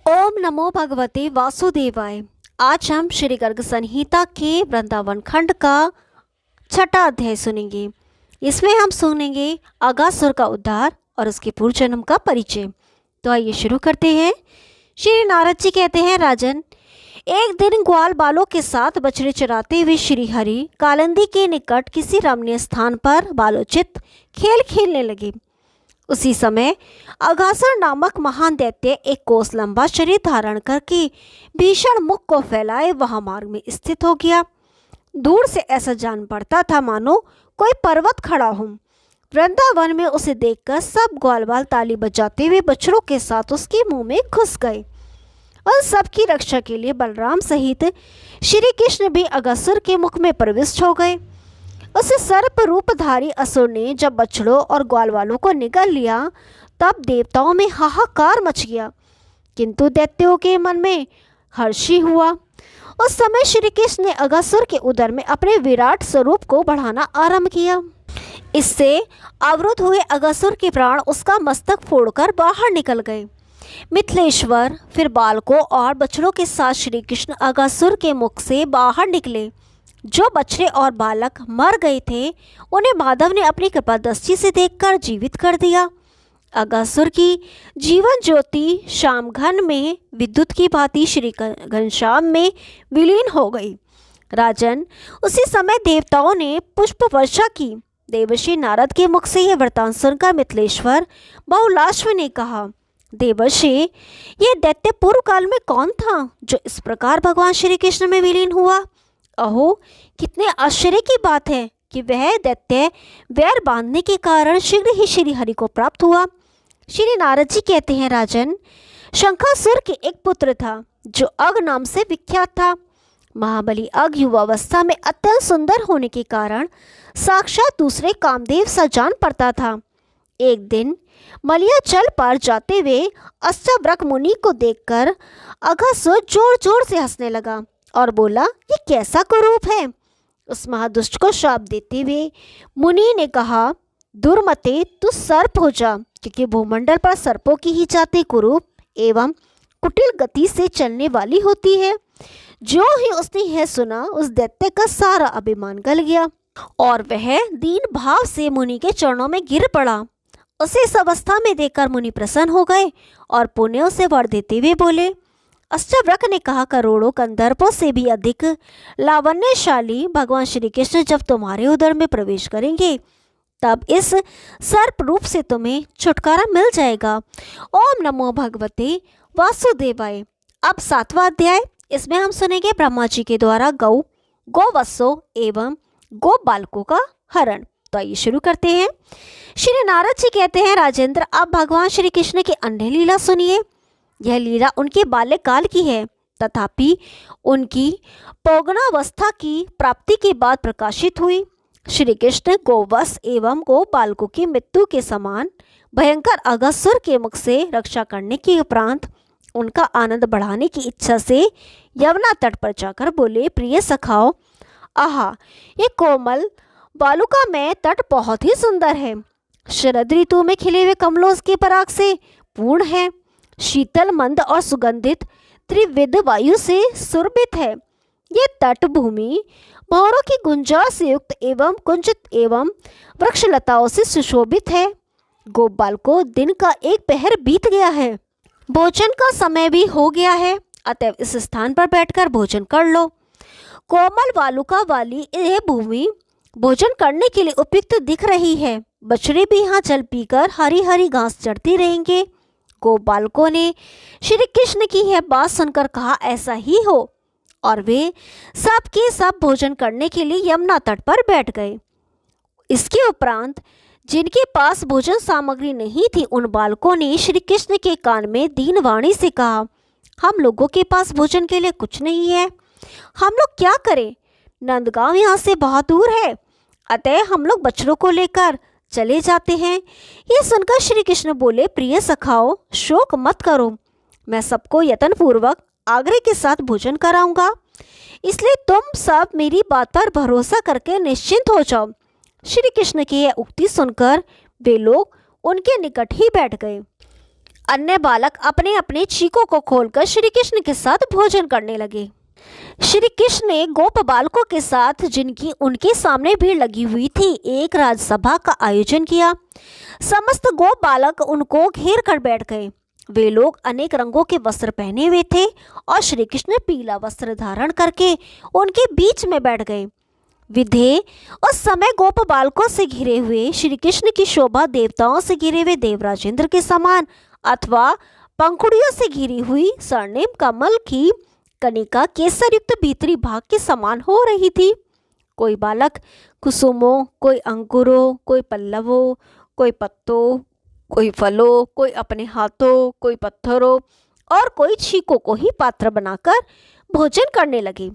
ओम नमो भगवते वासुदेवाय। आज हम श्री गर्ग संहिता के वृंदावन खंड का छठा अध्याय सुनेंगे। इसमें हम सुनेंगे अगासुर का उद्धार और उसके पूर्व जन्म का परिचय। तो आइए शुरू करते हैं। श्री नारद जी कहते हैं, राजन, एक दिन ग्वाल बालों के साथ बछड़े चराते हुए श्री हरि कालिंदी के निकट किसी रमणीय स्थान पर बालोचित खेल खेलने लगे। उसी समय अगासुर नामक महान दैत्य एक कोस लंबा शरीर धारण करके भीषण मुख को फैलाए वहां मार्ग में स्थित हो गया। दूर से ऐसा जान पड़ता था मानो कोई पर्वत खड़ा हो। वृंदावन में उसे देखकर सब ग्वालवाल ताली बजाते हुए बछड़ों के साथ उसके मुंह में घुस गए और सबकी रक्षा के लिए बलराम सहित श्री कृष्ण भी अगासुर के मुख में प्रविष्ट हो गए। उस सर्प रूपधारी असुर ने जब बछड़ों और ग्वालवालों को निगल लिया तब देवताओं में हाहाकार मच गया, किंतु दैत्यों के मन में हर्ष ही हुआ। उस समय श्री कृष्ण ने अगासुर के उदर में अपने विराट स्वरूप को बढ़ाना आरंभ किया। इससे अवरुद्ध हुए अगासुर के प्राण उसका मस्तक फोड़कर बाहर निकल गए। मिथिलेश्वर फिर बालकों और बछड़ों के साथ श्री कृष्ण अगासुर के मुख से बाहर निकले। जो बछड़े और बालक मर गए थे उन्हें माधव ने अपनी कृपा दृष्टि से देखकर जीवित कर दिया। अगासुर की जीवन ज्योति शाम घन में विद्युत की भांति श्री घनश्याम में विलीन हो गई। राजन, उसी समय देवताओं ने पुष्प वर्षा की। देवर्षि नारद के मुख से यह वृतांत सुनकर मिथिलेश्वर बहुलाश्व ने कहा, देवर्षि, यह दैत्य पूर्व काल में कौन था जो इस प्रकार भगवान श्री कृष्ण में विलीन हुआ? अहो, कितने आश्चर्य की बात है कि वह दैत्य वैर बांधने के कारण शीघ्र ही श्री हरि को प्राप्त हुआ। श्री नारद जी कहते हैं, राजन, शंखासुर के एक पुत्र था जो अग नाम से विख्यात था। महाबली अग युवावस्था में अत्यंत सुंदर होने के कारण साक्षात दूसरे कामदेव सा जान पड़ता था। एक दिन मलयाचल पर जाते हुए अष्टवक्र मुनि को देखकर अगासुर जोर जोर से हंसने लगा और बोला, ये कैसा कुरूप है? उस महादुष्ट को श्राप देते हुए मुनि ने कहा, दुर्मते, तू सर्प हो जा, क्योंकि भूमंडल पर सर्पों की ही जाति कुरूप एवं कुटिल गति से चलने वाली होती है। जो ही उसने यह सुना उस दैत्य का सारा अभिमान गल गया और वह दीन भाव से मुनि के चरणों में गिर पड़ा। उसे इस अवस्था में देखकर मुनि प्रसन्न हो गए और पुण्य उसे वर देते हुए बोले, अष्टवक्र ने कहा, करोड़ों गंधर्वों से भी अधिक लावण्यशाली भगवान श्री कृष्ण जब तुम्हारे उदर में प्रवेश करेंगे तब इस सर्प रूप से तुम्हें छुटकारा मिल जाएगा। ओम नमो भगवते वासुदेवाय। अब 7वां अध्याय। इसमें हम सुनेंगे ब्रह्मा जी के द्वारा गौवत्सों एवं गो बालकों का हरण। तो आइए शुरू करते हैं। श्री नारद जी कहते हैं, राजेंद्र, आप भगवान श्री कृष्ण की अन्य लीला सुनिए। यह लीला उनके बाल्यकाल की है, तथापि उनकी पौगणावस्था की प्राप्ति के बाद प्रकाशित हुई। श्री कृष्ण गोवत्स एवं गो बालकों की मृत्यु के समान भयंकर अगासुर के मुख से रक्षा करने के उपरांत उनका आनंद बढ़ाने की इच्छा से यमुना तट पर जाकर बोले, प्रिय सखाओ, आहा, ये कोमल बालुकामय तट बहुत ही सुंदर है। शरद ऋतु में खिले हुए कमलों के पराग से पूर्ण है। शीतल, मंद और सुगंधित त्रिविध वायु से सुरभित है। ये तट भूमि भंवरों की गुंजाश से युक्त एवं कुंजित एवं वृक्षलताओं से सुशोभित है। गोपाल को दिन का एक पहर बीत गया है, भोजन का समय भी हो गया है, अतएव इस स्थान पर बैठकर भोजन कर लो। कोमल वालुका वाली यह भूमि भोजन करने के लिए उपयुक्त दिख रही है। बछड़े भी यहाँ जल पीकर हरी हरी घास चढ़ती रहेंगे। गोपालकों ने श्री कृष्ण की यह बात सुनकर कहा, ऐसा ही हो, और वे सब के सब भोजन करने के लिए यमुना तट पर बैठ गए। इसके उपरांत जिनके पास भोजन सामग्री नहीं थी उन बालकों ने श्री कृष्ण के कान में दीन वाणी से कहा, हम लोगों के पास भोजन के लिए कुछ नहीं है, हम लोग क्या करें? नंदगांव यहाँ से बहुत दूर है, अतः हम लोग बछड़ों को लेकर चले जाते हैं। ये सुनकर श्री कृष्ण बोले, प्रिय सखाओ, शोक मत करो, मैं सबको यत्नपूर्वक आग्रह के साथ भोजन कराऊंगा, इसलिए तुम सब मेरी बात पर भरोसा करके निश्चिंत हो जाओ। श्री कृष्ण की यह उक्ति सुनकर वे लोग उनके निकट ही बैठ गए। अन्य बालक अपने अपने चीकों को खोलकर श्री कृष्ण के साथ भोजन करने लगे। श्री कृष्ण ने गोप बालकों के साथ, जिनकी उनके सामने भीड़ लगी हुई थी, एक राजसभा का आयोजन किया। समस्त गोप बालक उनको घेर कर बैठ गए। वे लोग अनेक रंगों के वस्त्र पहने हुए थे और श्री कृष्ण पीला वस्त्र धारण करके उनके बीच में बैठ गए। विधे उस समय गोप बालकों से घिरे हुए श्री कृष्ण की शोभा देवताओं से घिरे हुए देवराज इंद्र के समान अथवा पंखुड़ियों से घिरी हुई स्वर्णिम कमल की कनिका केसर युक्त भीतरी भाग के समान हो रही थी। कोई बालक कुसुमों, कोई अंकुरों, कोई पल्लवों, कोई पत्तों, कोई फलों, कोई अपने हाथों, कोई पत्थरों और कोई छीकों को ही पात्र बनाकर भोजन करने लगे।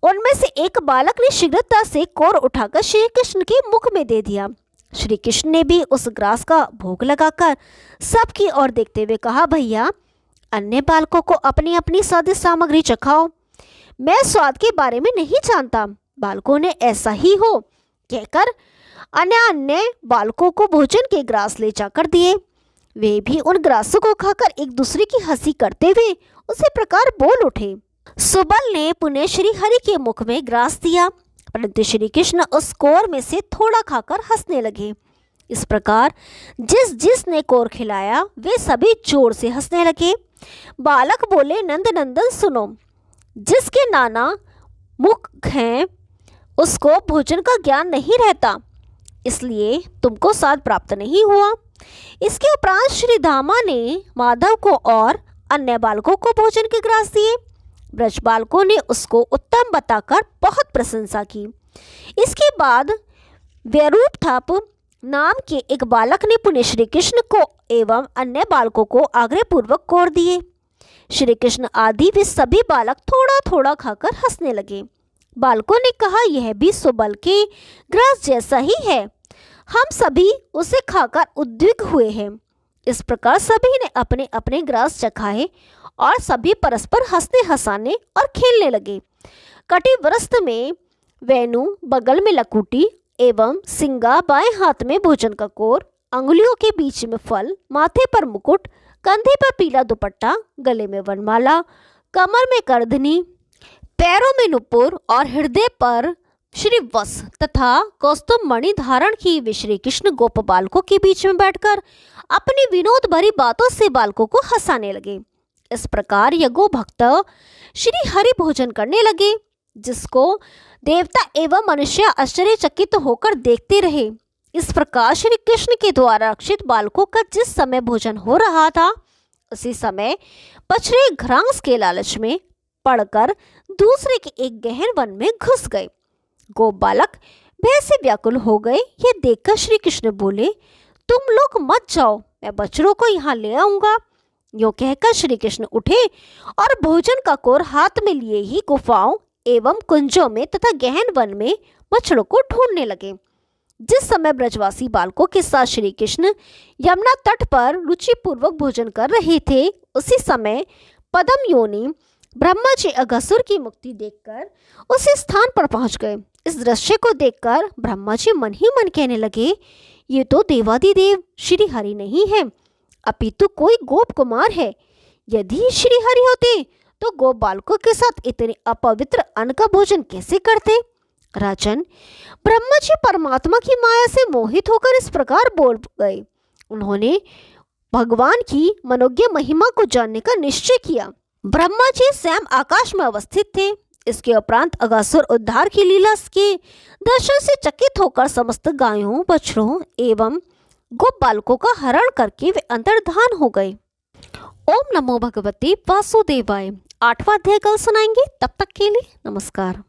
उनमें से एक बालक ने शीघ्रता से कोर उठाकर श्री कृष्ण के मुख में दे दिया। श्री कृष्ण ने भी उस ग्रास का भोग लगाकर सबकी ओर देखते हुए कहा, भैया, अन्य बालकों को अपनी अपनी स्वादिष्ट सामग्री चखाओ। मैं स्वाद के बारे में नहीं जानता, बालकों ने ऐसा ही हो कहकर अन्य बालकों को भोजन के ग्रास ले जाकर दिए। वे भी उन ग्रासों को खाकर एक दूसरे की हंसी करते हुए उसी प्रकार बोल उठे। सुबल ने पुनः श्री हरि के मुख में ग्रास दिया, परंतु श्री कृष्ण उस कोर में से थोड़ा खाकर हंसने लगे। इस प्रकार जिसने कोर खिलाया वे सभी जोर से हंसने लगे। बालक बोले, नंद नंदन सुनो, जिसके नाना मुख हैं उसको भोजन का ज्ञान नहीं रहता, इसलिए तुमको स्वाद प्राप्त नहीं हुआ। इसके उपरांत श्री धामा ने माधव को और अन्य बालकों को भोजन के ग्रास दिए। ब्रज बालकों ने उसको उत्तम बताकर बहुत प्रशंसा की। इसके बाद वैरूपथप नाम के एक बालक ने पुनः श्री कृष्ण को एवं अन्य बालकों को आग्रहपूर्वक कोर दिए। श्री कृष्ण आदि वे सभी बालक थोड़ा थोड़ा खाकर हंसने लगे। बालकों ने कहा, यह भी सुबल के ग्रास जैसा ही है, हम सभी उसे खाकर उद्विग्न हुए हैं। इस प्रकार सभी ने अपने अपने ग्रास चखाए और सभी परस्पर हंसने हंसाने और खेलने लगे। कटिवरस्त में वेणु, बगल में लकुटी एवं सिंगा, बाएं हाथ में भोजन का कोर, अंगुलियों के बीच में फल, माथे पर मुकुट, कंधे पर पीला दुपट्टा, गले में वनमाला, कमर में करधनी, पैरों में नुपुर और हृदय पर श्रीवत्स तथा कौस्तुभ मणि धारण की वे श्री कृष्ण गोप बालकों के बीच में बैठकर अपनी विनोद भरी बातों से बालकों को हंसाने लगे। इस प्रकार यज्ञो भक्त श्री हरि भोजन करने लगे, जिसको देवता एवं मनुष्य आश्चर्यचकित होकर देखते रहे। इस प्रकार श्री कृष्ण के द्वारा रक्षित बालकों का जिस समय भोजन हो रहा था, उसी समय बछड़े घ्रांस के लालच में पड़कर दूसरे के एक गहन वन में घुस गए। गोप बालक भय से व्याकुल हो गए। यह देखकर श्री कृष्ण बोले, तुम लोग मत जाओ, मैं बछड़ों को यहाँ ले आऊंगा। यो कहकर श्री कृष्ण उठे और भोजन का कोर हाथ में लिए ही गुफाओं एवं कुंजों में तथा गहन वन में बछड़ों को ढूंढने लगे। जिस समय ब्रजवासी बालकों के साथ श्री कृष्ण यमुना तट पर रुचिपूर्वक भोजन कर रहे थे, उसी समय पद्म योनि ब्रह्मा जी अघासुर की मुक्ति देखकर उसी स्थान पर पहुंच गए। इस दृश्य को देखकर ब्रह्मा जी मन ही मन कहने लगे, ये तो देवादिदेव श्री हरि नहीं है, अपितु कोई गोप कुमार है। यदि श्री हरि होते तो गोप बालकों के साथ इतने अपवित्र अन्न का भोजन कैसे करते। राजन, ब्रह्मा जी परमात्मा की माया से मोहित होकर इस प्रकार बोल गए। उन्होंने भगवान की मनोज्ञ महिमा को जानने का निश्चय किया। ब्रह्मा जी स्वयं आकाश में अवस्थित थे। इसके उपरांत अघासुर उद्धार की लीला के दर्शन से चकित होकर समस्त गायों, बछड़ों एवं गोप बालकों का हरण करके वे अंतर्धान हो गए। ओम नमो भगवते वासुदेवाय। 8वां अध्याय कल सुनाएंगे। तब तक के लिए नमस्कार।